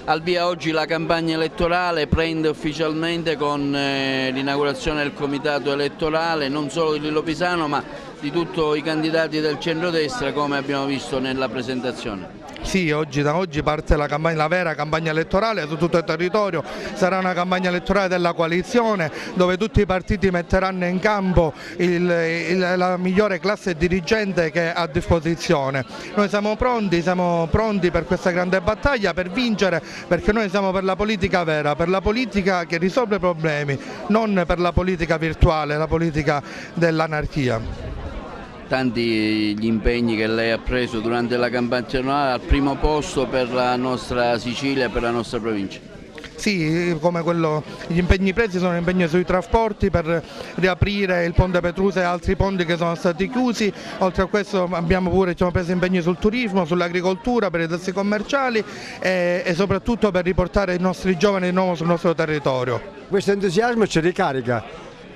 Al via oggi la campagna elettorale, prende ufficialmente con l'inaugurazione del comitato elettorale non solo di Lillo Pisano ma di tutti i candidati del centrodestra, come abbiamo visto nella presentazione. Sì, da oggi parte la vera campagna elettorale su tutto il territorio. Sarà una campagna elettorale della coalizione dove tutti i partiti metteranno in campo la migliore classe dirigente che ha a disposizione. Noi siamo pronti per questa grande battaglia, per vincere, perché noi siamo per la politica vera, per la politica che risolve problemi, non per la politica virtuale, la politica dell'anarchia. Tanti gli impegni che lei ha preso durante la campagna elettorale, al primo posto per la nostra Sicilia e per la nostra provincia. Sì, come gli impegni presi sono impegni sui trasporti per riaprire il ponte Petrusa e altri ponti che sono stati chiusi. Oltre a questo ci siamo presi impegni sul turismo, sull'agricoltura, per i tassi commerciali e soprattutto per riportare i nostri giovani di nuovo sul nostro territorio. Questo entusiasmo ci ricarica,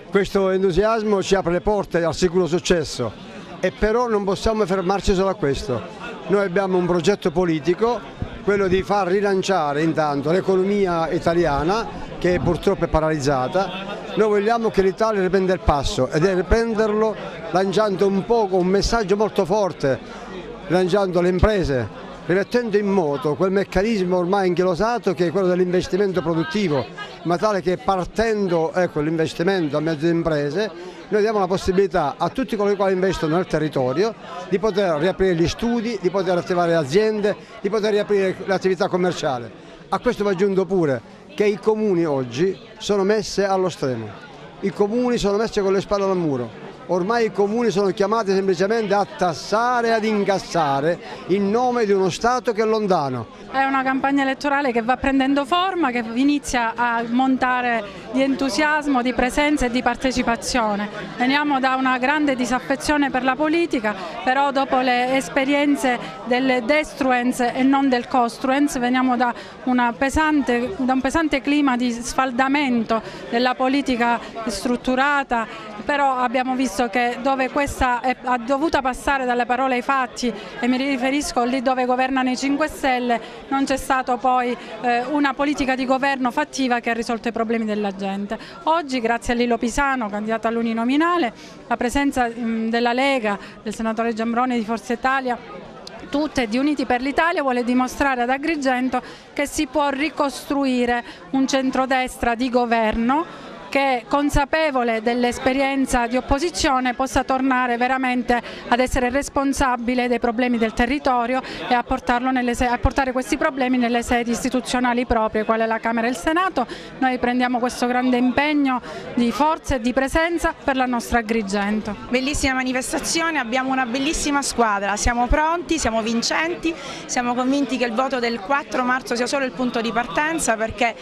questo entusiasmo ci apre le porte al sicuro successo. E però non possiamo fermarci solo a questo. Noi abbiamo un progetto politico, quello di far rilanciare intanto l'economia italiana che purtroppo è paralizzata. Noi vogliamo che l'Italia riprenda il passo ed è riprenderlo lanciando un messaggio molto forte, lanciando le imprese, rimettendo in moto quel meccanismo ormai anchilosato che è quello dell'investimento produttivo, in modo tale che partendo l'investimento a mezzo di imprese noi diamo la possibilità a tutti coloro i quali investono nel territorio di poter riaprire gli studi, di poter attivare aziende, di poter riaprire l'attività commerciale. A questo va aggiunto pure che i comuni oggi sono messi allo stremo, i comuni sono messi con le spalle al muro. Ormai i comuni sono chiamati semplicemente a tassare e ad incassare in nome di uno Stato che è lontano. È una campagna elettorale che va prendendo forma, che inizia a montare di entusiasmo, di presenza e di partecipazione. Veniamo da una grande disaffezione per la politica, però dopo le esperienze del destruence e non del construence veniamo da un pesante clima di sfaldamento della politica strutturata, però abbiamo visto che dove questa ha dovuta passare dalle parole ai fatti, e mi riferisco lì dove governano i 5 Stelle, non c'è stata poi una politica di governo fattiva che ha risolto i problemi della gente. Oggi, grazie a Lillo Pisano, candidato all'uninominale, la presenza della Lega, del senatore Giambrone di Forza Italia, tutte di Uniti per l'Italia, vuole dimostrare ad Agrigento che si può ricostruire un centrodestra di governo che, consapevole dell'esperienza di opposizione, possa tornare veramente ad essere responsabile dei problemi del territorio e a portare questi problemi nelle sedi istituzionali proprie, quale la Camera e il Senato. Noi prendiamo questo grande impegno di forza e di presenza per la nostra Agrigento. Bellissima manifestazione, abbiamo una bellissima squadra, siamo pronti, siamo vincenti, siamo convinti che il voto del 4 marzo sia solo il punto di partenza, perché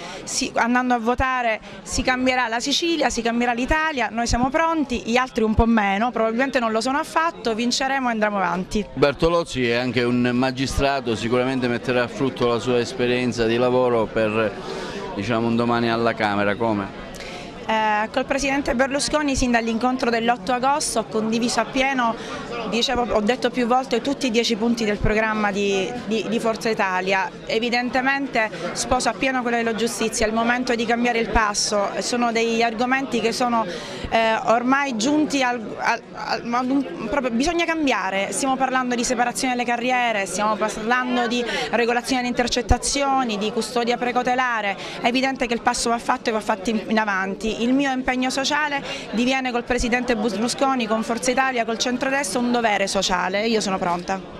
andando a votare si cambierà la Sicilia, si cambierà l'Italia. Noi siamo pronti, gli altri un po' meno, probabilmente non lo sono affatto, vinceremo e andremo avanti. Bertolozzi è anche un magistrato, sicuramente metterà a frutto la sua esperienza di lavoro per un domani alla Camera. Come? Col Presidente Berlusconi sin dall'incontro dell'8 agosto ho condiviso appieno, ho detto più volte, tutti i 10 punti del programma di Forza Italia. Evidentemente sposo appieno quello della giustizia, è il momento di cambiare il passo, sono degli argomenti che sono ormai giunti proprio bisogna cambiare, stiamo parlando di separazione delle carriere, stiamo parlando di regolazione delle intercettazioni, di custodia precautelare, è evidente che il passo va fatto e va fatto in avanti. Il mio impegno sociale diviene col Presidente Berlusconi, con Forza Italia, col centrodestra un dovere sociale e io sono pronta.